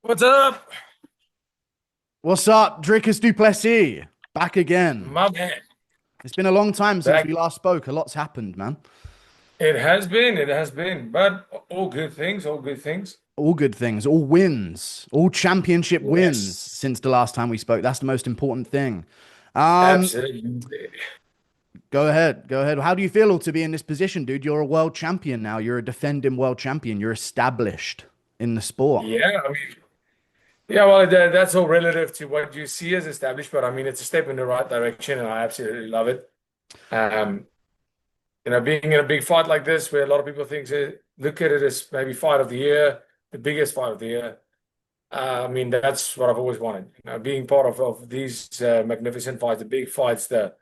What's up, What's up, Dricus Du Plessis? Back again. my man? It's been a long time since Back. we last spoke. A lot's happened, man. It has been, but all good things, all good things. All good things, all wins, all championship wins Yes, since the last time we spoke. That's the most important thing. Um, absolutely. Go ahead, go ahead. How do you feel to be in this position, dude? You're a world champion now. You're a defending world champion. You're established in the sport. Yeah, yeah. Well, that's all relative to what you see as established, but I mean, it's a step in the right direction, and I absolutely love it. Um, being in a big fight like this, where a lot of people look at it as maybe fight of the year, the biggest fight of the year. I mean, that's what I've always wanted. Being part of these magnificent fights, the big fights, the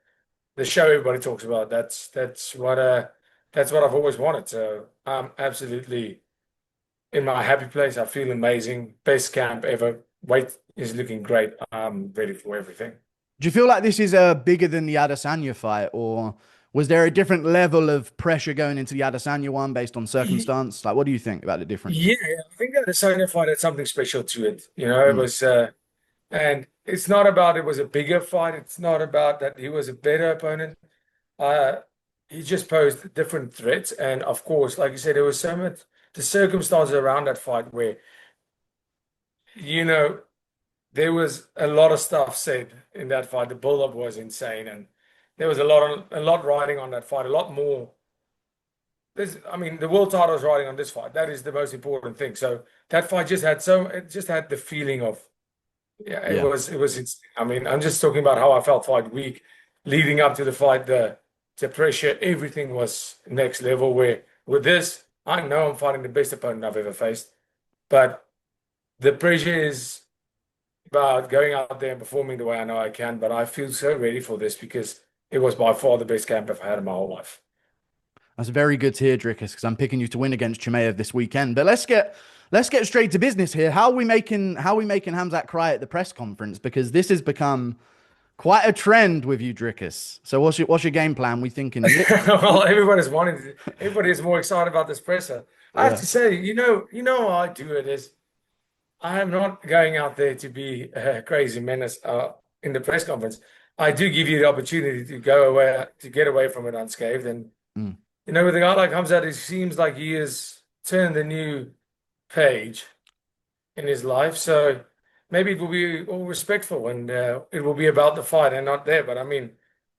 show everybody talks about. That's what I've always wanted. So I'm absolutely in my happy place. I feel amazing. Best camp ever. Weight is looking great. I'm ready for everything. Do you feel like this is bigger than the Adesanya fight, or was there a different level of pressure going into the Adesanya one based on Ye- circumstance? Like, what do you think about the difference? Yeah, I think that the Sony fight had something special to it. It Mm, was, and it's not about it was a bigger fight. It's not about that he was a better opponent. Uh, he just posed different threats, and of course, like you said, there was so much the circumstances around that fight where you know. There was a lot of stuff said in that fight. The build-up was insane, and there was a lot riding on that fight. A lot more. I mean, the world title is riding on this fight. That is the most important thing. So that fight it just had the feeling of, yeah, yeah. I mean, I'm just talking about how I felt fight week leading up to the fight. The pressure, everything was next level. Where with this, I know I'm fighting the best opponent I've ever faced, but the pressure is about going out there and performing the way I know I can. But I feel so ready for this because it was by far the best camp I've had in my whole life. That's very good to hear, Drickus, because I'm picking you to win against Chimaev this weekend. But let's get straight to business here. How are we making Hamzat cry at the press conference? Because this has become quite a trend with you, Drickus. So what's your game plan? We thinking Well, everybody is more excited about this presser. I have yeah, to say, how I do it is I am not going out there to be a crazy menace in the press conference. I do give you the opportunity to go away, to get away from it unscathed. And, mm, with a guy like Hamzat, it seems like he has turned a new page in his life. So maybe it will be all respectful and it will be about the fight and not there. But I mean,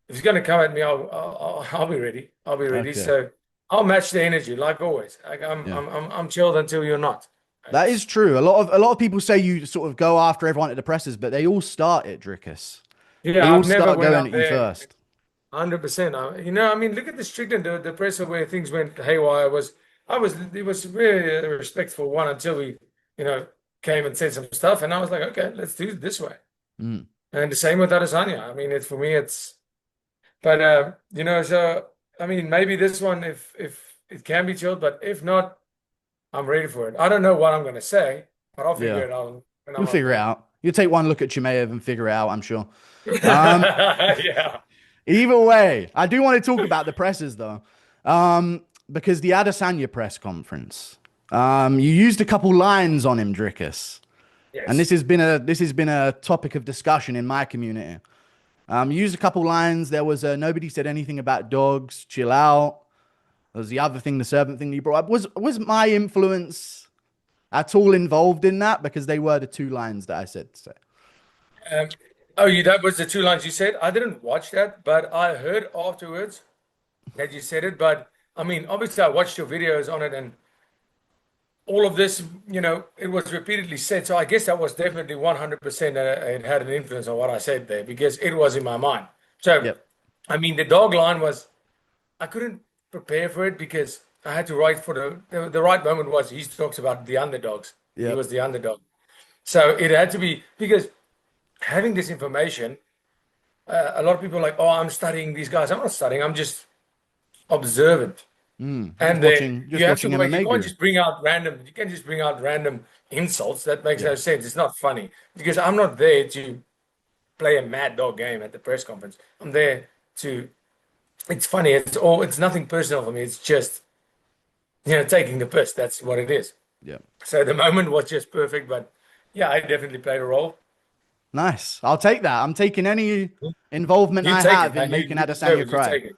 if he's going to come at me, I'll be ready. I'll be ready. okay, So I'll match the energy like always. Like I'm yeah. I'm I'm, I'm chilled until you're not. That is It's true. A lot of people say you sort of go after everyone at the presses, but they all start it, Drickus. They Yeah, all I've never start went going out at you there first. 100%. I mean, look at the Strickland, the presser where things went haywire it was really a respectful one until we, you know, came and said some stuff, and I was like, okay, let's do it this way. Mm. And the same with Adesanya. I mean, it's for me, but so I mean, maybe this one, if it can be chilled, but if not, I'm ready for it. I don't know what I'm gonna say, but I'll figure Yeah, it out when I'm you'll up figure it there. out. You'll take one look at Chimaev and figure it out, I'm sure. Um, Yeah. Either way, I do want to talk about the presses though, because the Adesanya press conference, you used a couple lines on him, Drickus, and this Yes. has been a this has been a topic of discussion in my community. You used a couple lines. There was nobody said anything about dogs. Chill out. There was the other thing, the servant thing that you brought up. Was my influence at all involved in that? Because they were the two lines that I said to say. Um, oh, that was the two lines you said. I didn't watch that, but I heard afterwards that you said it. But I mean, obviously, I watched your videos on it, and all of this, it was repeatedly said. So I guess that was definitely 100% that it had an influence on what I said there because it was in my mind. So, Yep. I mean, the dog line was, I couldn't prepare for it because I had to write for the right moment was he talks about the underdogs. He Yep. was the underdog. So it had to be because having this information, a lot of people are like, oh, I'm studying these guys. I'm not studying. I'm just observant. Just And watching, you just have to watching wait. You MMA can't guru. just bring out random. You can't just bring out random insults. That makes Yeah. no sense. It's not funny because I'm not there to play a mad dog game at the press conference. I'm there to. It's funny. It's nothing personal for me. It's just taking the piss. That's what it is. Yeah. So the moment was just perfect. But Yeah, I definitely played a role. Nice. I'll take that. I'm taking any involvement You I take it, have in man. making You deserve Adesanya it. You cry. take it.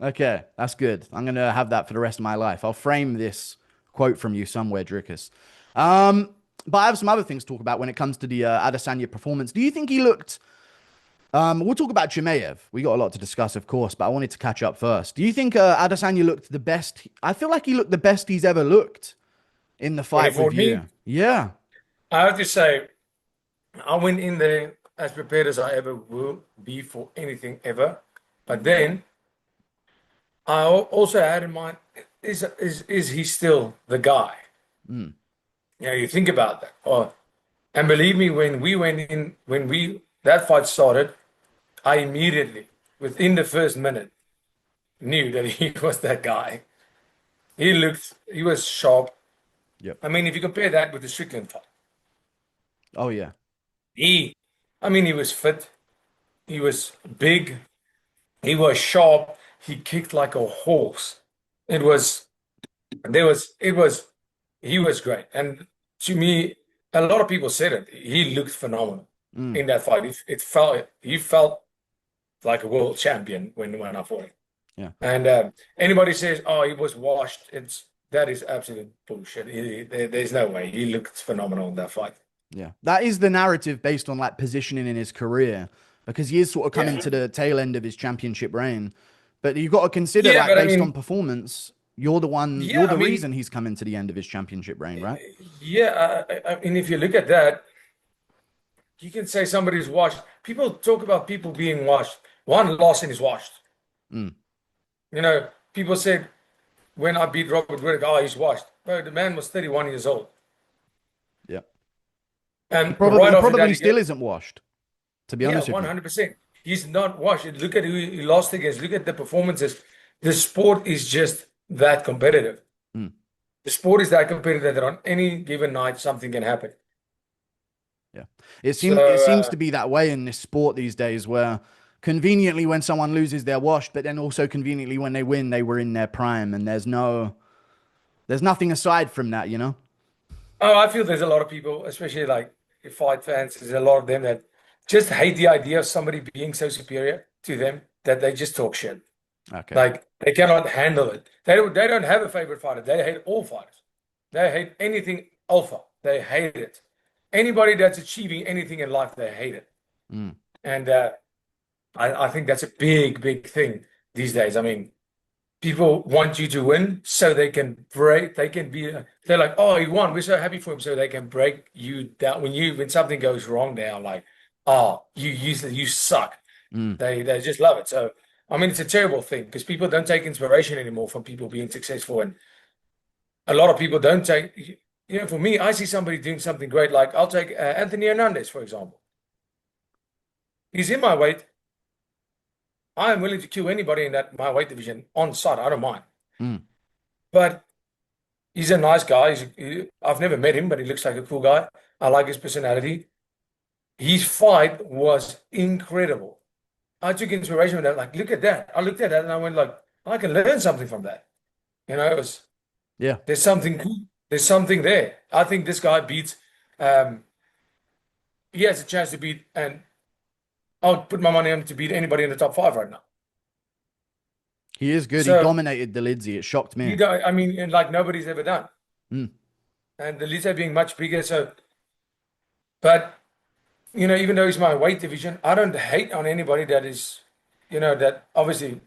Okay, that's good. I'm gonna have that for the rest of my life. I'll frame this quote from you somewhere, Dricus. Um, but I have some other things to talk about when it comes to the Adesanya performance. Do you think he looked? We'll talk about Chimaev. We got a lot to discuss, of course, but I wanted to catch up first. Do you think Adesanya looked the best? I feel like he looked the best he's ever looked in the When he fight with fought you. me, Yeah. I have to say, I went in there as prepared as I ever will be for anything ever. But then also had in mind, is he still the guy? Mm, You think about that. And believe me, when we went in, that fight started, I immediately, within the first minute, knew that he was that guy. He was sharp. yep. I mean, if you compare that with the Strickland fight, Oh yeah. he, I mean, he was fit, he was big, he was sharp, he kicked like a horse. It was, it was, he was great. And to me, a lot of people said it. He looked phenomenal Mm, in that fight. He felt like a world champion when I fought him. yeah. And anybody says, "Oh, he was washed," that is absolute bullshit. There's no way. He looked phenomenal in that fight. Yeah, that is the narrative based on like positioning in his career because he is sort of coming Yeah, to the tail end of his championship reign. But you've got to consider yeah, like but I based on mean, performance, yeah, you're I the mean, reason he's coming to the end of his championship reign, right? yeah. I mean, if you look at that, you can say somebody's washed. People talk about people being washed. One loss and he's washed. Mm, People said when I beat Robert Whittaker, oh, he's washed. Bro, the man was 31 years old, yeah. and right He after that, probably still isn't washed, to be yeah, honest with you. 100%. He's not washed. Look at who he lost against. Look at the performances. The sport is just that competitive. Mm, The sport is that competitive that on any given night something can happen. yeah. So It seems to be that way in this sport these days where conveniently when someone loses they're washed, but then also conveniently when they win they were in their prime and there's nothing aside from that, you know? I feel there's a lot of people, especially like fight fans, there's a lot of them that just hate the idea of somebody being so superior to them that they just talk shit. Okay. Like they cannot handle it. They don't have a favorite fighter. They hate all fighters. They hate anything alpha. They hate it. Anybody that's achieving anything in life, they hate it. Mm, And I think that's a big, big thing these days. I mean, people want you to win so they can break. They can be. They're like, oh, he won. We're so happy for him. So they can break you down when something goes wrong. They are like, oh, you suck. mm. They just love it. So I mean, it's a terrible thing because people don't take inspiration anymore from people being successful, and a lot of people don't take. For me, I see somebody doing something great. Like I'll take Anthony Hernandez for example. He's in my weight. I am willing to kill anybody in that my weight division on sight. I don't mind. Mm. But he's a nice guy. I've never met him, but he looks like a cool guy. I like his personality. His fight was incredible. I took inspiration from that. Like, look at that. I looked at that and I went like, I can learn something from that. It was Yeah. there's something cool. There's something there. I think this guy beats. Um, he has a chance to beat, and I'll put my money on him to beat anybody in the top five right now. He is good. He So dominated the Lidsey. It shocked me. I mean, and like nobody's ever done. Mm. And the Lisa being much bigger. So, but even though he's my weight division, I don't hate on anybody that is, that obviously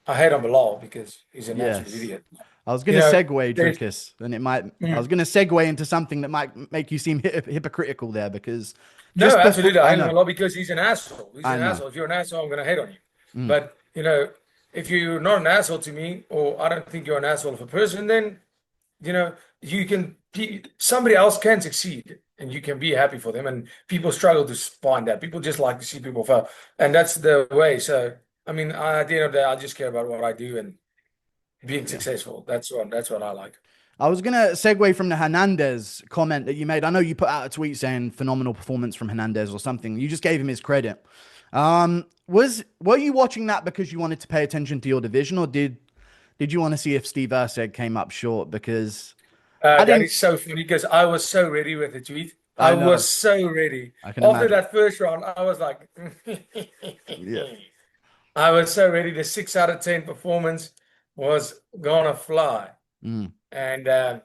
I hate on Bilal because he's an absolute Yes. idiot. I was You going to know, segue, there's, Dricus, and I was mm. going to segue into something that might make you seem hypocritical there because No, just before, absolutely. I I hate on know, Bilal because he's an asshole. He's I an know. asshole. If you're an asshole, I'm going to hate on you. Mm. But, if you're not an asshole to me, or I don't think you're an asshole of a person, then, you can, somebody else can succeed and you can be happy for them. And people struggle to find that. People just like to see people fail. And that's the way. So, I mean, at the end of the day, I just care about what I do and being Yeah. successful. That's what I like. I was going to segue from the Hernandez comment that you made. I know you put out a tweet saying phenomenal performance from Hernandez or something. You just gave him his credit. Were you watching that because you wanted to pay attention to your division, or did you want to see if Steve Erceg came up short? Because I That didn't. is so funny because I was so ready with the tweet. I I know. was so ready. I can After imagine. that first round, I was like, Yeah. I was so ready. The 6 out of 10 performance was gonna fly. Mm. And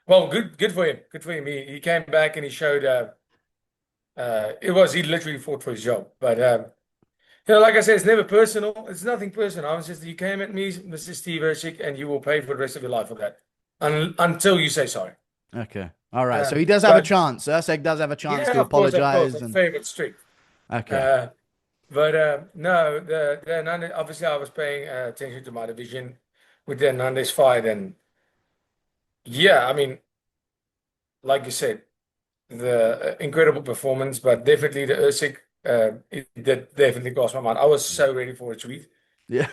well, good for him. Good for him. He came back and he showed he literally fought for his job. But like I said, it's never personal. It's nothing personal. I was just you came at me, Mr. Steve Ershik, and you will pay for the rest of your life for that. Until you say sorry. Okay. All right. So Um, he does have a but chance. Usyk does have a chance yeah, to of course, apologize a and favorite streak. okay. Uh, but no, the Hernandez, obviously I was paying attention to my division with the Hernandez fight, and yeah, I mean, like you said, the incredible performance, but definitely the Usyk, it did definitely cross my mind. I was so ready for a tweet. Yeah.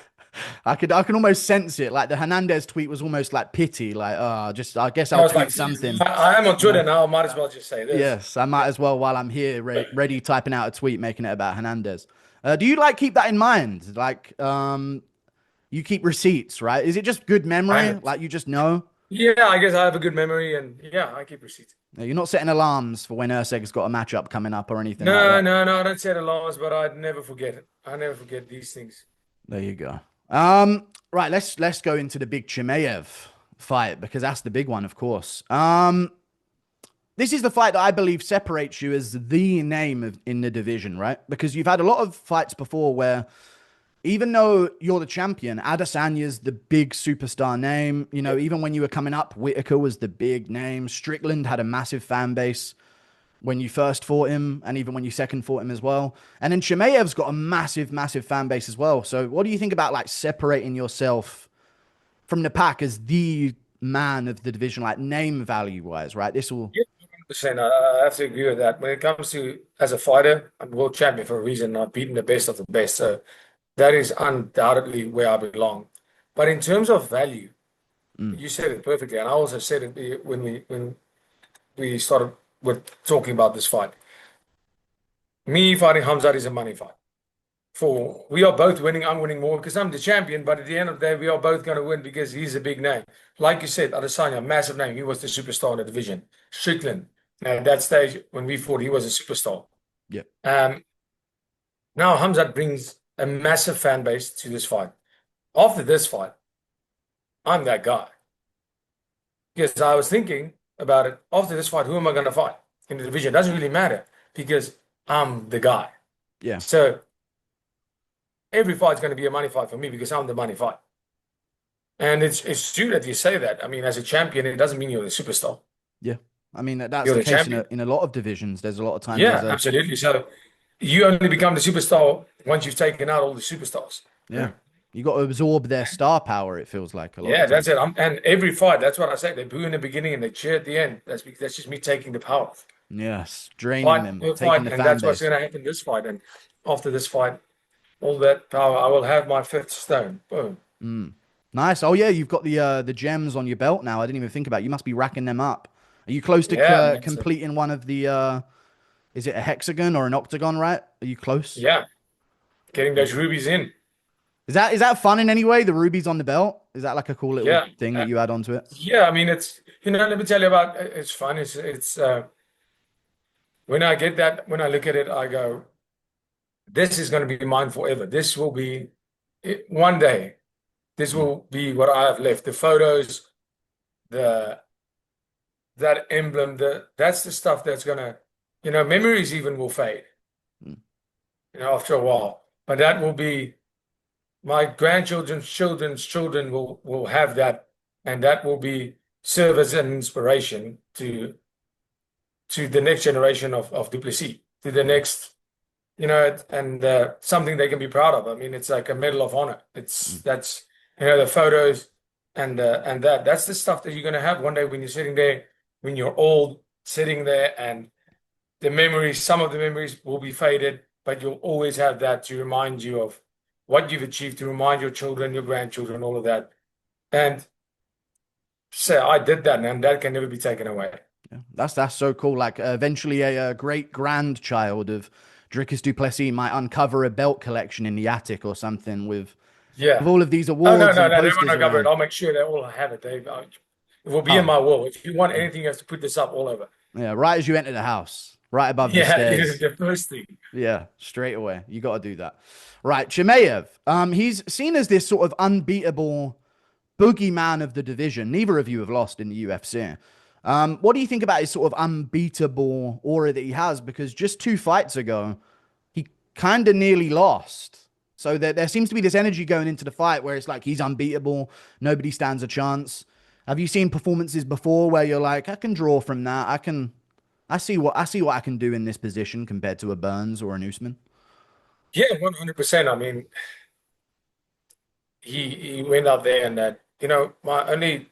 I can almost sense it. Like the Hernandez tweet was almost like pity, like, oh, just I guess I I'll was tweet like, something, I am on you know. Twitter now. I might as well just say this. Yes, I might as well while I'm here, ready typing out a tweet, making it about Hernandez. Do you like keep that in mind? Like, you keep receipts, right? Is it just good memory? And Like you just know? yeah, I guess I have a good memory, and yeah, I keep receipts. You're not setting alarms for when Usyk's got a matchup coming up or anything like No, that. no, no, I don't set alarms, but I'd never forget it. I never forget these things. There you go. Right, let's go into the big Chimaev fight because that's the big one, of course. This is the fight that I believe separates you as the name in the division, right? Because you've had a lot of fights before where even though you're the champion, Adesanya's the big superstar name. You know, even when you were coming up, Whitaker was the big name. Strickland had a massive fan base when you first fought him, and even when you second fought him as well. And then Chimaev's got a massive, massive fan base as well. So, what do you think about like separating yourself from the pack as the man of the division, like name value wise, right? This will, Yeah, 100%. I have to agree with that. When it comes to as a fighter, I'm world champion for a reason. I've beaten the best of the best. So that is undoubtedly where I belong. But in terms of value, mm, you said it perfectly, and I also said it when we started with talking about this fight. Me fighting Khamzat is a money fight. For we are both winning. I'm winning more because I'm the champion. But at the end of the day, we are both going to win because he's a big name. Like you said, Adesanya, massive name. He was the superstar in the division. Strickland, at that stage when we fought, he was a superstar. yeah, Um, Now Hamzat brings a massive fan base to this fight. After this fight, I'm that guy. Because I was thinking about it. After this fight, who am I going to fight in the division? It doesn't really matter because I'm the guy. yeah, So every fight's going to be a money fight for me because I'm the money fight. And it's true that you say that. I mean, as a champion, it doesn't mean you're a superstar. yeah. I mean, that's You're the the case champion. in a lot of divisions. There's a lot of times Yeah, there's a, absolutely. So you only become the superstar once you've taken out all the superstars. yeah, Yeah, you got to absorb their star power, it feels like a lot of yeah, the time. that's it. And every fight, that's what I say. They boo in the beginning and they cheer at the end. That's just me taking the power. Yes, draining Fight, them, taking fight, the and fan that's what's base. going to happen this fight. And after this fight, all that power, I will have my fifth stone. Boom. Mm. Nice. Oh yeah, you've got the gems on your belt now. I didn't even think about it. You must be racking them up. Are you close to Yeah, man. So, completing one of the is it a hexagon or an octagon, right? Are you close? yeah, getting those rubies in. Is that fun in any way? The rubies on the belt? Is that like a cool little Yeah. thing that you add onto it? Yeah, I mean, let me tell you about it's fun. It's when I get that, when I look at it, I go, this is going to be mine forever. This will be one day. This Mm, will be what I have left. The photos, the that emblem, that's the stuff that's gonna, memories even will fade, mm, after a while. But that will be my grandchildren's children's children will have that, and that will be serve as an inspiration to the next generation of Du Plessis, to the next, and something they can be proud of. I mean, it's like a medal of honor. mm. That's the photos and that's the stuff that you're gonna have one day when you're sitting there, when you're old, sitting there, and the memories, some of the memories will be faded, but you'll always have that to remind you of what you've achieved, to remind your children, your grandchildren, all of that. And say, I did that, and that can never be taken away. Yeah. That's so cool. Like eventually a great grandchild of Dricus Du Plessis might uncover a belt collection in the attic or something with Yeah. all of these Oh, no, awards no, and no, they won't posters uncover it. around. I'll make sure they all have it. It will be in Oh, my will. If you want yeah. anything, you have to put this up all over. Yeah, right as you enter the house, right above the Yeah, it is stairs. the first thing. Yeah, straight away. You got to do that. Right, Chimaev. He's seen as this sort of unbeatable boogeyman of the division. Neither of you have lost in the UFC. What do you think about his sort of unbeatable aura that he has? Because just 2 fights ago, he kind of nearly lost. So there seems to be this energy going into the fight where it's like he's unbeatable, nobody stands a chance. Have you seen performances before where you're like, I can draw from that. I see what I can do in this position compared to a Burns or an Usman. Yeah, 100%. I mean, he went out there and that, my only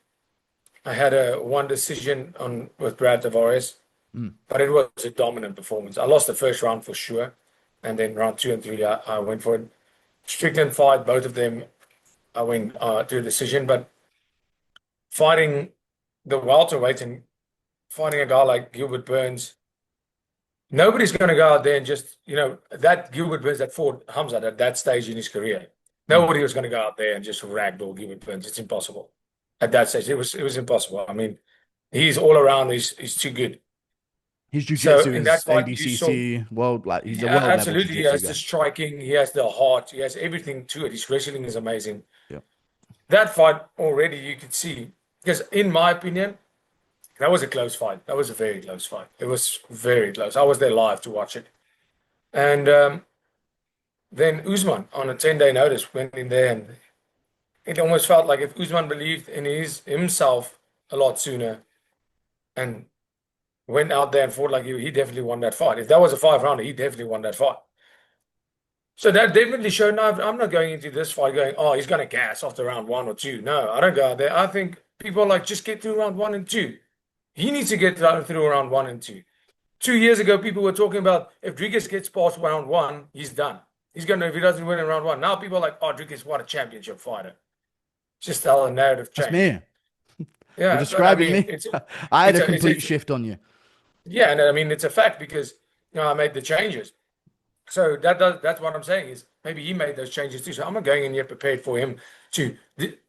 I had a one decision on with Brad Tavares, Mm, but it was a dominant performance. I lost the first round for sure, and then round two and three, I went for it. Strickland fight, both of them, I went to a decision. But fighting the welterweight and fighting a guy like Gilbert Burns, nobody's going to go out there and just, that Gilbert Burns that fought Khamzat at that stage in his career. mm. Nobody was going to go out there and just ragdoll Gilbert Burns. It's impossible at that stage. It was impossible. I mean, he's all around. He's too good. His So jiu-jitsu in that is fight, you saw, ADCC world, like he's a yeah, world level absolutely. He jiu-jitsu has the guy. striking, he has the heart, he has everything to it. His wrestling is amazing. Yeah. That fight already you could see, because in my opinion, that was a close fight. That was a very close fight. It was very close. I was there live to watch it. And then Usman on a 10-day notice went in there, and it almost felt like if Usman believed in himself a lot sooner and went out there and fought like he definitely won that fight. If that was a 5 rounder, he definitely won that fight. So that definitely showed. No, I'm not going into this fight going, oh, he's going to gas after round one or two. No, I don't go out there. I think people are like, just get through round one and two. He needs to get through round one and two. 2 years ago, people were talking about if Dricus gets past round one, he's done. He's going to, if he doesn't win in round one. Now people are like, oh, Dricus, what a championship fighter. Just how the narrative That's changed. me. You're Yeah, but I describing mean, me. I had it's a a, it's, complete it's shift on you. yeah, and I mean, it's a fact because, I made the changes. So that's what I'm saying is maybe he made those changes too. So I'm not going in yet prepared for him to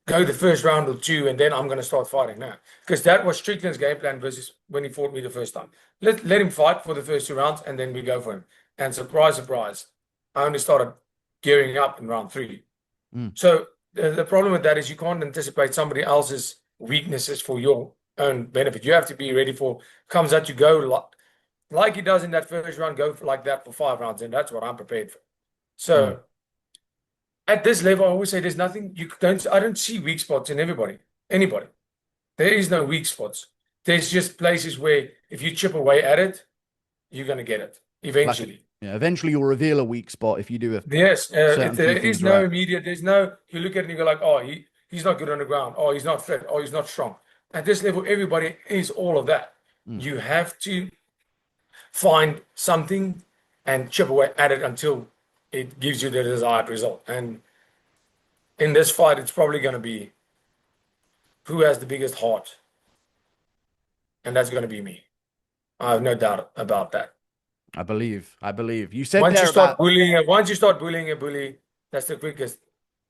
go the first round or two, and then I'm going to start fighting now. Because that was Strickland's game plan versus when he fought me the first time. Let him fight for the first 2 rounds, and then we go for him. And surprise, surprise, I only started gearing up in round three. Mm. So the problem with that is you can't anticipate somebody else's weaknesses for your own benefit. You have to be ready for comes out to go like he does in that first round, go for like that for 5 rounds, and that's what I'm prepared for. Mm. So at this level, I always say there's nothing I don't see weak spots in anybody. There is no weak spots. There's just places where if you chip away at it, you're gonna get it Like, eventually. yeah, eventually you'll reveal a weak spot if you do a Yes, certain few there things is no right. immediate. There's no. You look at it and you go like, oh, he's not good on the ground. Oh, he's not fit. Oh, he's not strong. At this level, everybody is all of that. Mm. You have to find something and chip away at it until it gives you the desired result. And in this fight, it's probably going to be who has the biggest heart, and that's going to be me. I have no doubt about that. I believe. I believe. You said there Once you start bullying a bully, that's the quickest.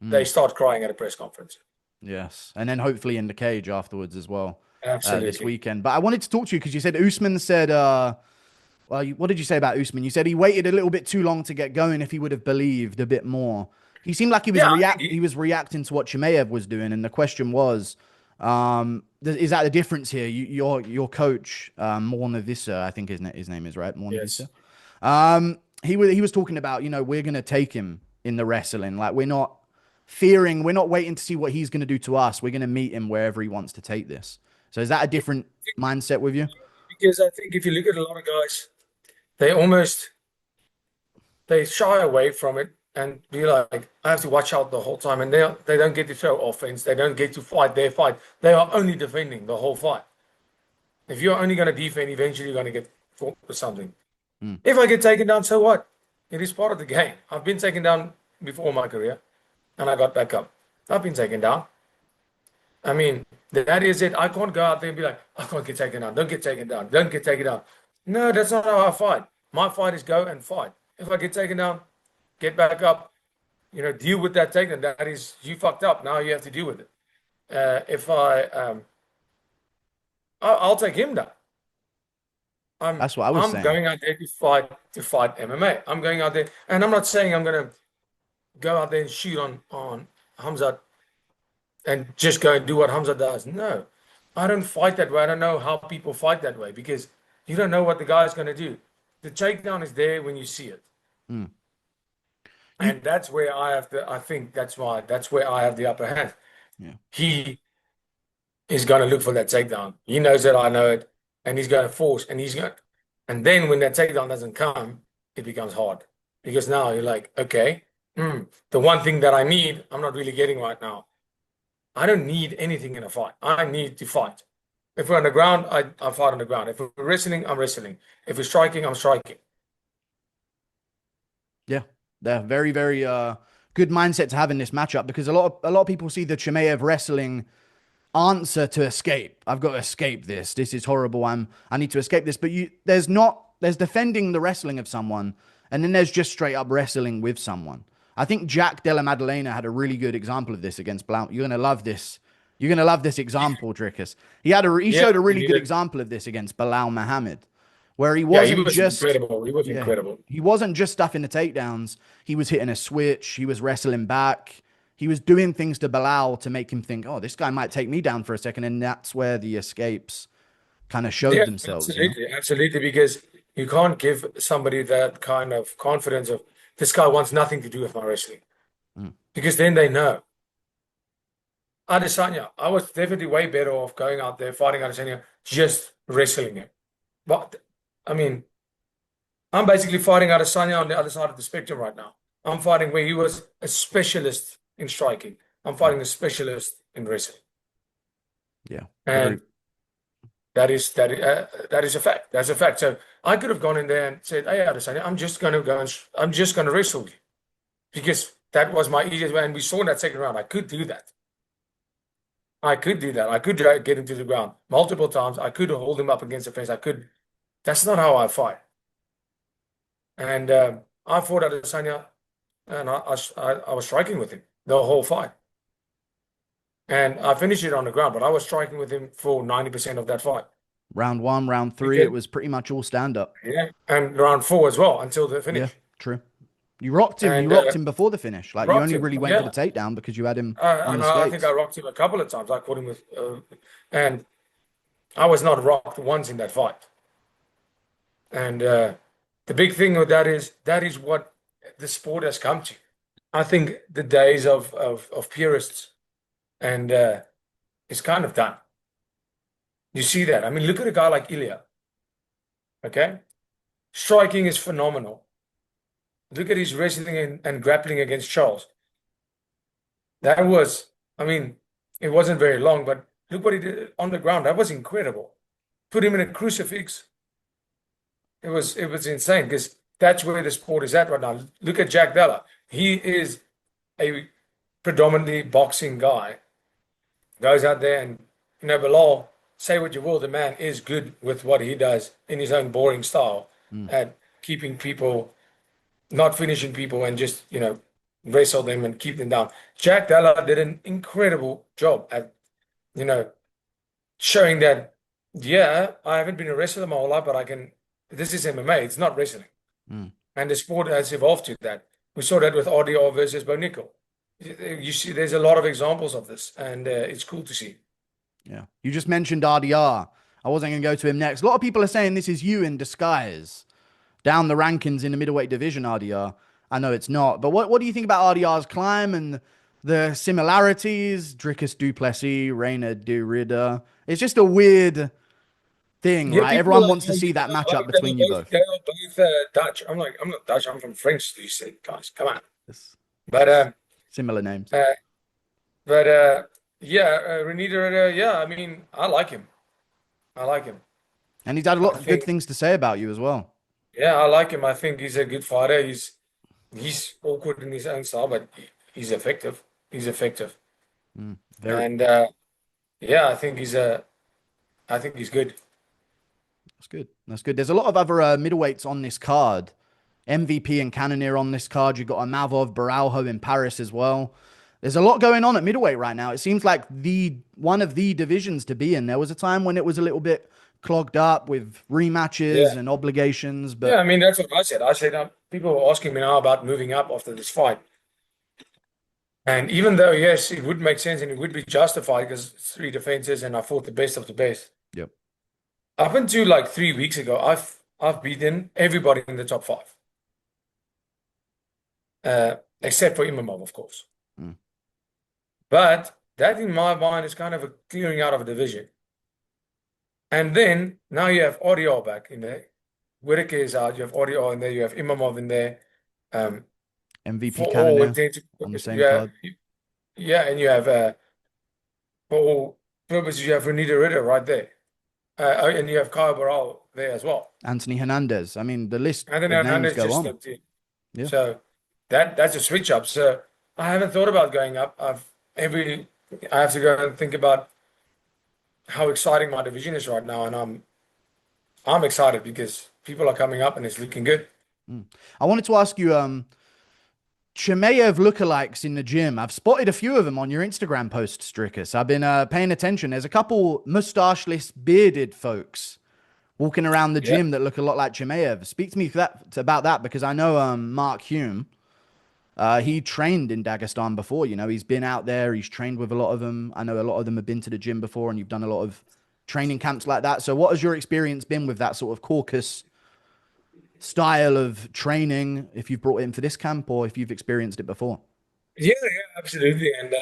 They Mm, start crying at a press conference. yes, and then hopefully in the cage afterwards as well, this Absolutely. weekend. But I wanted to talk to you because you said Usman said, well, what did you say about Usman? You said he waited a little bit too long to get going. If he would have believed a bit more, he seemed like he was Yeah, I think he was reacting to what Chimaev was doing, and the question was, is that the difference here? Your coach, Mornavissa, I think his name is right, yes. Mornavissa. He was talking about, we're gonna take him in the wrestling. Like we're not fearing, we're not waiting to see what he's gonna do to us. We're gonna meet him wherever he wants to take this. So is that a different mindset with you? Because I think if you look at a lot of guys, they almost they shy away from it and be like, I have to watch out the whole time. And they don't get to show offense. They don't get to fight their fight. They are only defending the whole fight. If you're only going to defend, eventually you're going to get caught with something. Mm. If I get taken down, so what? It is part of the game. I've been taken down before in my career, and I got back up. I've been taken down. I mean, that is it. I can't go out there and be like, I can't get taken down. Don't get taken down. Don't get taken down. No, that's not how I fight. My fight is go and fight. If I get taken down, get back up, deal with that takedown. That is, you fucked up. Now you have to deal with it. If I'll take him down. That's what I was I'm saying. going out there to fight MMA. I'm going out there, and I'm not saying I'm gonna go out there and shoot on Khamzat and just go and do what Hamza does. No, I don't fight that way. I don't know how people fight that way because you don't know what the guy is going to do. The takedown is there when you see it. Mm. You, And that's where I think that's where I have the upper hand. yeah, He is going to look for that takedown. He knows that I know it, and he's going to force, and then when that takedown doesn't come, it becomes hard because now you're like, okay, the one thing that I need, I'm not really getting right now. I don't need anything in a fight. I need to fight. If we're on the ground, I fight on the ground. If we're wrestling, I'm wrestling. If we're striking, I'm striking. yeah, they're very, very good mindset to have in this matchup because a lot of people see the Chimaev wrestling answer to escape. I've got to escape this. This is horrible. I need to escape this. But there's defending the wrestling of someone, and then there's just straight up wrestling with someone. I think Jack Della Maddalena had a really good example of this against Blount. You're gonna love this. You're gonna love this example, Dricus. He Yeah, showed a he really good needed. example of this against Bilal Muhammad, where he Yeah, he wasn't was just incredible. He was yeah, incredible. he wasn't just stuffing the takedowns. He was hitting a switch. He was wrestling back. He was doing things to Bilal to make him think, oh, this guy might take me down for a second. And that's where the escapes kind of showed Yeah, themselves, you know? absolutely, absolutely. Because you can't give somebody that kind of confidence of this guy wants nothing to do with my wrestling. Mm. Because then they know. Adesanya, I was definitely way better off going out there fighting Adesanya, just wrestling him. But I mean, I'm basically fighting Adesanya on the other side of the spectrum right now. I'm fighting where he was a specialist in striking. I'm Mm. fighting a specialist in wrestling, Yeah, very. and that is a fact. That's a fact. So I could have gone in there and said, "Hey, Adesanya, I'm just going to go and I'm just going to wrestle you," because that was my easiest way. And we saw in that second round, I could do that. I could do that. I could get him to the ground multiple times. I could hold him up against the fence. I could. That's not how I fight. And I fought Adesanya, and I was striking with him the whole fight. And I finished it on the ground, but I was striking with him for 90% of that fight. Round one, round three, it Because, was pretty much all stand up. yeah, and round four as well until the Yeah, finish. true. You rocked him. You And rocked him before the finish. Like you rocked only him. really went for the Yeah. takedown because you had him on And the I think I skates. rocked him a couple of times. I caught him with, and I was not rocked once in that fight. And the big thing with that is what the sport has come to. I think the days of purists and it's kind of done. You see that? I mean, look at a guy like Ilya. Okay, striking is phenomenal. Look at his wrestling and grappling against Charles. That was, I mean, it wasn't very long, but look what he did on the ground. That was incredible. Put him in a crucifix. It was insane because that's where the sport is at right now. Look at Jack Della. He is a predominantly boxing guy. Goes out there and Bilal, say what you will, the man is good with what he does in his own boring style Mm. at keeping people, not finishing people and just, wrestle them and keep them down. Jack Della did an incredible job at, you know, showing that, yeah, I haven't been a wrestler my whole life, but this is MMA, it's not wrestling. Mm. And the sport has evolved to that. We saw that with RDR versus Bo Nickel. You see, there's a lot of examples of this, and it's cool to see. Yeah. You just mentioned RDR. I wasn't going to go to him next. A lot of people are saying this is you in disguise. Down the rankings in the middleweight division, RDR. I know it's not. But what do you think about RDR's climb and the similarities? Dricus Du Plessis, Reina de Ridder. It's just a weird thing, Yeah, right? people Everyone are wants to see that matchup between you both. they are both Dutch. I'm like, I'm not Dutch. I'm from French. You said, guys, come on. It's But similar names. uh, but yeah, Renita, yeah. I mean, I like him. I like him. And he's had a I lot of good think, things to say about you as well. yeah, I like him. I think he's a good fighter. He's awkward in his own style, but he's effective. He's effective, Mm, very. and yeah, I think he's good. That's good. That's good. There's a lot of other middleweights on this card. MVP and Cannonier on this card. You've got a Mavov, Baralho in Paris as well. There's a lot going on at middleweight right now. It seems like one of the divisions to be in. There was a time when it was a little bit clogged up with rematches Yeah. and obligations. Yeah, But I mean, that's what I said. I said, people were asking me now about moving up after this fight. And even though, yes, it would make sense and it would be justified because it's three defenses and I fought the best of the best. yep. Up until like 3 weeks ago, I've beaten everybody in the top five, except for Imamov, of course. Mm. But that, in my mind, is kind of a clearing out of a division. And then now you have Audio back in there. Whitaker is out. You have Audio in there. You have Imamov in there. MVP For all Cannonier intents, on the same yeah, card. yeah, and you have for all purposes, you have Renita Ritter right there, and you have Kyle Barral there as well. Anthony Hernandez. I mean, the list And then of names Hernandez go just on. slipped in. Yeah. So that's a switch up. So I haven't thought about going up. I have to go and think about how exciting my division is right now, and I'm excited because people are coming up and it's looking good. I wanted to ask you, Chimaev lookalikes in the gym. I've spotted a few of them on your Instagram posts, Dricus. I've been paying attention. There's a couple mustacheless, bearded folks walking around the Yeah, gym that look a lot like Chimaev. Speak to me about that because I know Mark Hume. He trained in Dagestan before. You know, he's been out there. He's trained with a lot of them. I know a lot of them have been to the gym before, and you've done a lot of training camps like that. So, what has your experience been with that sort of Caucasus style of training? If you've brought it in for this camp, or if you've experienced it before? yeah, yeah, absolutely. And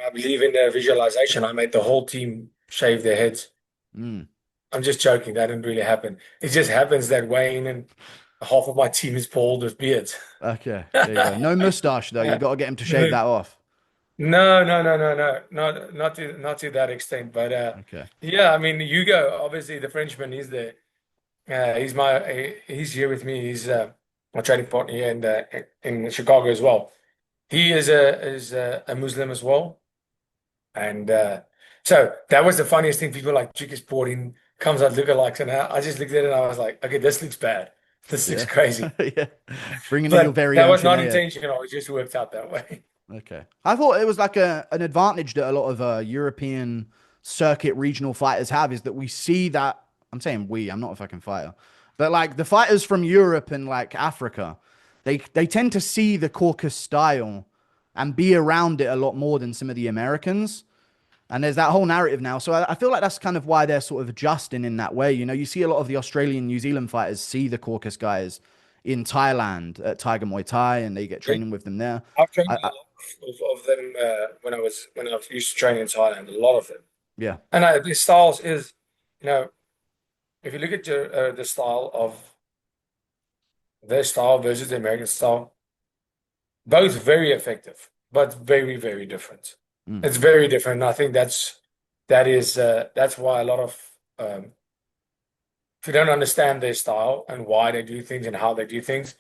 I believe in the visualization. I made the whole team shave their heads. Mm. I'm just joking. That didn't really happen. It just happens that Wayne and half of my team is bald with beards. Okay, there you go. No mustache though. You got to get him to shave that off. No, no, no, no, no, not to that extent. But Okay. yeah, I mean, Hugo, obviously the Frenchman, he's there. He's here with me. He's my training partner here in Chicago as well. He is a Muslim as well, and so that was the funniest thing. People like Dricus brought in comes out lookalikes, and I just looked at it and I was like, okay, this looks bad. This looks Yeah. crazy. Yeah. Bringing in your But very that own was not Chimaev. intentional. It just worked out that way. Okay. I thought it was like an advantage that a lot of European circuit regional fighters have is that we see that. I'm saying we, I'm not a fucking fighter. But like the fighters from Europe and like Africa, they tend to see the Caucasus style and be around it a lot more than some of the Americans. And there's that whole narrative now. So I feel like that's kind of why they're sort of adjusting in that way. You know, you see a lot of the Australian, New Zealand fighters see the Caucasus guys in Thailand at Tiger Muay Thai and they get training with them there. I've trained a I lot of them when I used to train in Thailand. A lot of them, yeah. and the styles is, you know, if you look at the style of their style versus the American style, both very effective, but very, very different. Mm, It's very different. And I think that's why a lot of if you don't understand their style and why they do things and how they do things,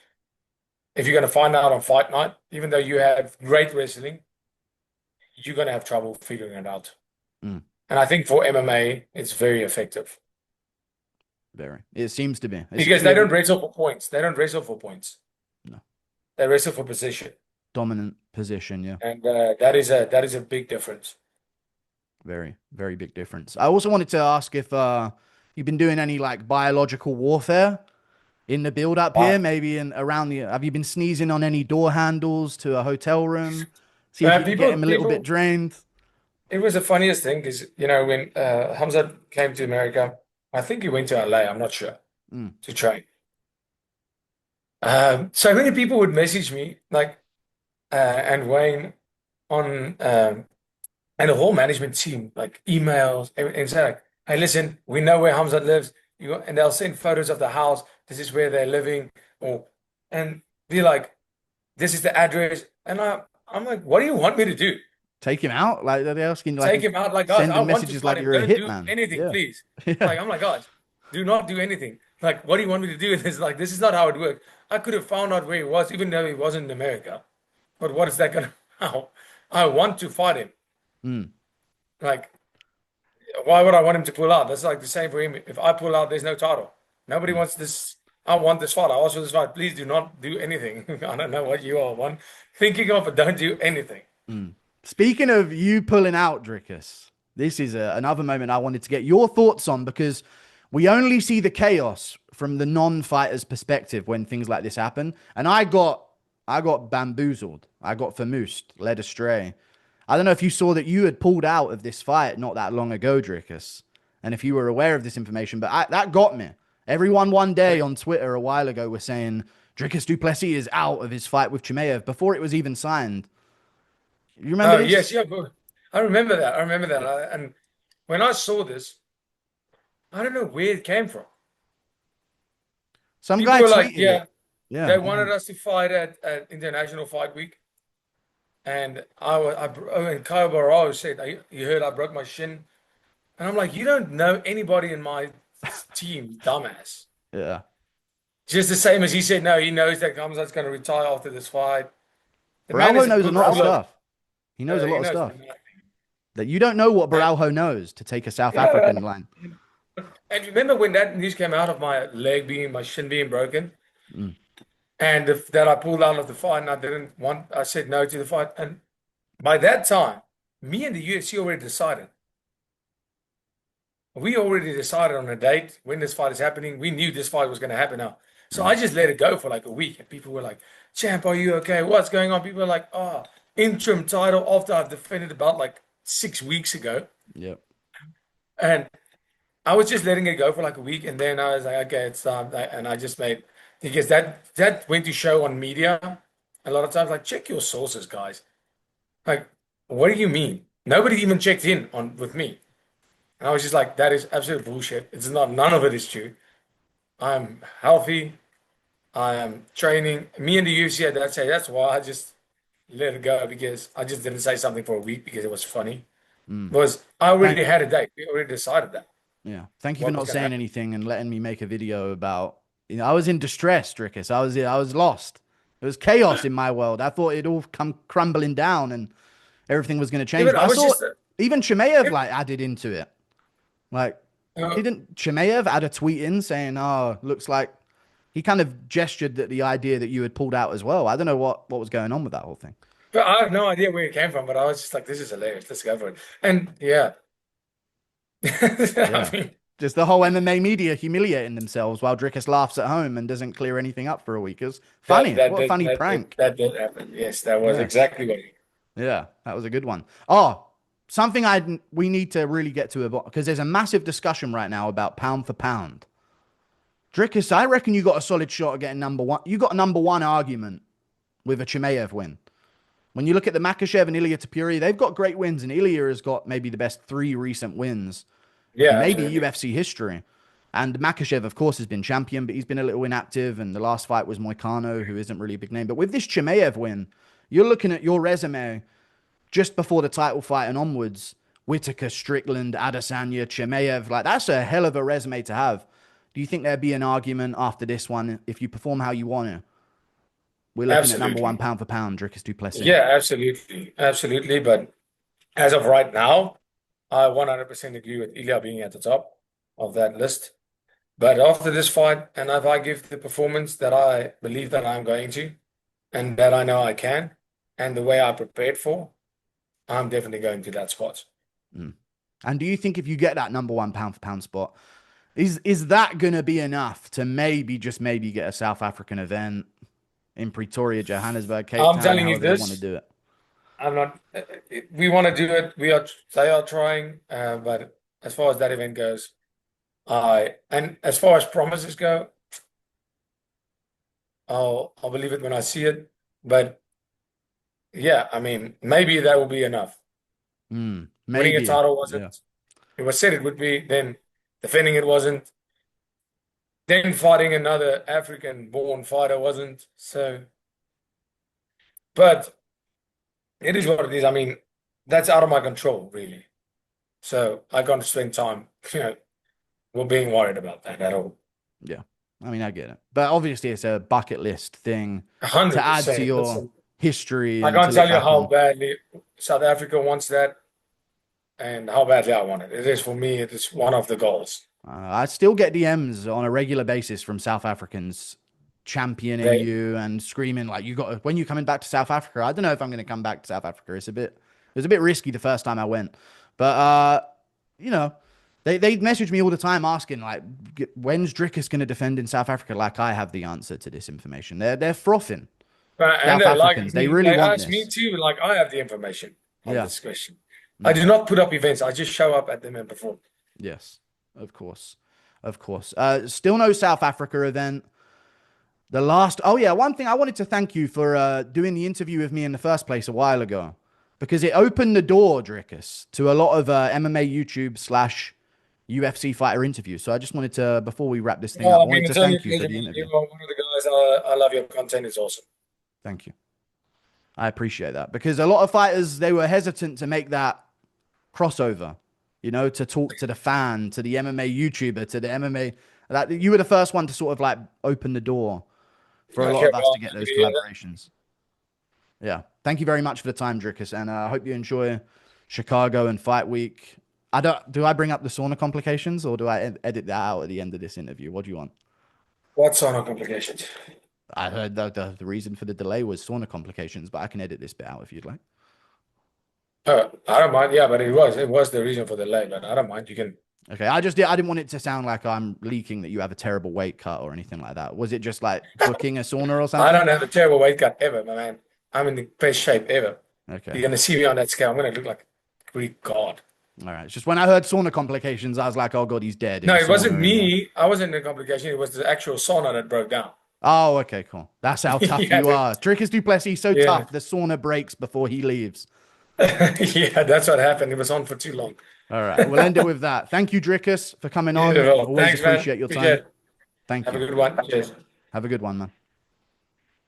if you're going to find out on fight night, even though you have great wrestling, you're going to have trouble figuring it out. mm, And I think for MMA, it's very effective very. It seems to be. because they don't wrestle for points. They don't wrestle for points. No, They wrestle for position, dominant position. Yeah. and that is a big difference. Very, very big difference. I also wanted to ask if you've been doing any like biological warfare in the build up here, Wow. maybe in around the have you been sneezing on any door handles to a hotel room? See if you can get People, him a little bit people, drained. it was the funniest thing because when Khamzat came to America, I think he went to LA. I'm not sure Mm, to train. So many people would message me like and Wayne on and the whole management team, like emails, and say like, "Hey, listen, we know where Hamzat lives." And they'll send photos of the house. This is where they're living, and be like, "This is the address." And I'm like, "What do you want me to do? take him out? Like they're asking Take like him out? Like, guys, I sending want to messages fight like him. you're a Don't do hitman. anything, Yeah. please." Yeah. Like, I'm like, guys, do not do anything. Like, what do you want me to do? And it's like, this is not how it works. I could have found out where he was, even though he wasn't in America. But what is that gonna? How? I want to fight him. Mm, Like, why would I want him to pull out? That's like the same for him. If I pull out, there's no title. Nobody mm, wants this. I want this fight. I asked for this fight. Please do not do anything. I don't know what you are, one thinking of, but don't do anything. mm. Speaking of you pulling out, Dricus, this is another moment I wanted to get your thoughts on because we only see the chaos from the non-fighter's perspective when things like this happen. And I got bamboozled. I got famoosed, led astray. I don't know if you saw that you had pulled out of this fight not that long ago, Dricus, and if you were aware of this information, but that got me. Everyone one day on Twitter a while ago was saying Dricus Du Plessis is out of his fight with Chimaev before it was even signed. You remember Oh, yes, this? yeah, but I remember that. I remember that. And when I saw this, I don't know where it came from. Some People guy were like, tweeted it. yeah, Yeah, they wanted us to fight at International Fight Week. And and Kyle Barrow said, you heard I broke my shin. And I'm like, you don't know anybody in my team, dumbass. yeah. Just the same as he said, no, he knows that Khamzat's going to retire after this fight. The man Baralho is a knows a book lot of full of, stuff. He knows a lot he of knows. stuff that you don't know what And, Baralho knows to take a South yeah, African line. and remember when that news came out of my shin being broken, Mm, and that I pulled out of the fight, and I said no to the fight. And by that time, me and the UFC already decided. We already decided on a date when this fight is happening. We knew this fight was going to happen now. So mm, I just let it go for like a week. And people were like, Champ, are you okay? What's going on? People are like, oh, interim title after I've defended about like 6 weeks ago. yep. And I was just letting it go for like a week. And then I was like, okay, it's time. And I just made, because that went to show on media a lot of times, like, check your sources, guys. Like, what do you mean? Nobody even checked in on with me. And I was just like, that is absolute bullshit. It's not, none of it is true. I'm healthy. I am training. Me and the UFC had that say, that's why I just let it go because I just didn't say something for a week because it was funny. Mm. Was I Thank, already had a date. We already decided that yeah. Thank you for what was not going to saying happen. anything and letting me make a video about. I was in distress, Drickus. I was lost. It was chaos in my world. I thought it'd all come crumbling down and everything was going to Yeah, change. but But I I was saw just, even Chimaev like added into it. Like, uh, didn't Chimaev add a tweet in saying, "Oh, looks like he kind of gestured that the idea that you had pulled out as well." I don't know what was going on with that whole thing. but I have no idea where it came from. But I was just like, this is hilarious. Let's go for it. And yeah, I Yeah. mean, Just the whole MMA media humiliating themselves while Drickus laughs at home and doesn't clear anything up for a week. It was that funny. that What a did funny that did prank. that did happen. Yes, that was Yeah. exactly what. Yeah. That was a good one. Oh, something we need to really get to because there's a massive discussion right now about pound for pound. Drickus, I reckon you got a solid shot at getting number one. You got a number one argument with a Chimaev win. When you look at the Makachev and Ilya Tapuri, they've got great wins, and Ilya has got maybe the best three recent wins Yeah, in maybe absolutely. UFC history. And Makachev, of course, has been champion, but he's been a little inactive. And the last fight was Moicano, who isn't really a big name. But with this Chimaev win, you're looking at your resume just before the title fight and onwards. Whitaker, Strickland, Adesanya, Chimaev. Like, that's a hell of a resume to have. Do you think there'd be an argument after this one if you perform how you want to? We're looking at number one Absolutely. pound for pound, Dricus Du Plessis. Yeah, absolutely. Absolutely. But as of right now, I 100% agree with Ilya being at the top of that list. But after this fight, and if I give the performance that I believe that I'm going to, and that I know I can, and the way I prepared for, I'm definitely going to that spot. Mm. And do you think if you get that number one pound for pound spot, is that going to be enough to maybe just maybe get a South African event in Pretoria, Johannesburg, Cape I'm Town, telling you however they want to this, do it? I'm not, we want to do it. They are trying, but as far as that event goes, and as far as promises go, I'll believe it when I see it. But yeah, I mean, maybe that will be enough. Winning a Maybe. title Yeah. wasn't, it was said it would be, then defending it wasn't, then fighting another African-born fighter wasn't. So, but it is what it is. I mean, that's out of my control, really. So I can't spend time, we're being worried about that at all. Yeah. I mean, I get it. But obviously, it's a bucket list thing to add to 100%. your Listen, history I and to can't look tell you back how on. badly South Africa wants that and how badly I want it. It is for me, it is one of the goals. I still get DMs on a regular basis from South Africans championing They you and screaming like you got when you coming back to South Africa. I don't know if I'm going to come back to South Africa. It was a bit risky the first time I went. But you know, They message me all the time asking like, when's Dricus going to defend in South Africa? Like I have the answer to this information. They're frothing. And South like Africans, they me, really they want ask me this. too, like I have the information on Yeah. this question. I Yeah. do not put up events. I just show up at them and perform. Yes. Of course. Of course. Still no South Africa event. The last, oh yeah, one thing I wanted to thank you for doing the interview with me in the first place a while ago, because it opened the door, Dricus, to a lot of MMA YouTube slash UFC fighter interviews. So I just wanted to, before we wrap this thing up, Well, I I mean, wanted to it's only a thank you for pleasure, the man. You interview. are one of the guys. I love your content. It's awesome. Thank you. I appreciate that because a lot of fighters, they were hesitant to make that crossover, you know, to talk to the fan, to the MMA YouTuber, to the MMA. That you were the first one to sort of like open the door for a lot Okay, of us well, to get happy those to hear that. collaborations. Yeah. Thank you very much for the time, Dricus, and I hope you enjoy Chicago and Fight Week. I don't. Do I bring up the sauna complications, or do I edit that out at the end of this interview? What do you want? What sauna complications? I heard the reason for the delay was sauna complications, but I can edit this bit out if you'd like. I don't mind. Yeah, but it was the reason for the delay. But I don't mind. You can. Okay, I didn't want it to sound like I'm leaking that you have a terrible weight cut or anything like that. Was it just like booking a sauna or I something? don't have a terrible weight cut ever, my man. I'm in the best shape ever. Okay. You're gonna see me on that scale. I'm gonna look like a Greek god. All right. It's just when I heard sauna complications, I was like, oh God, he's dead in No, a it wasn't sauna. And, me. I wasn't in the complication. It was the actual sauna that broke down. oh, okay, cool. That's how tough Yeah, you dude. are. Dricus Du Plessis, so Yeah. tough. The sauna breaks before he leaves. Yeah, that's what happened. It was on for too long. All right. We'll end it with that. Thank you, Dricus, for coming on. Beautiful. Always Thanks, man. appreciate your Appreciate time. it. Thank Have a you. good one. Cheers. Have a good one, man.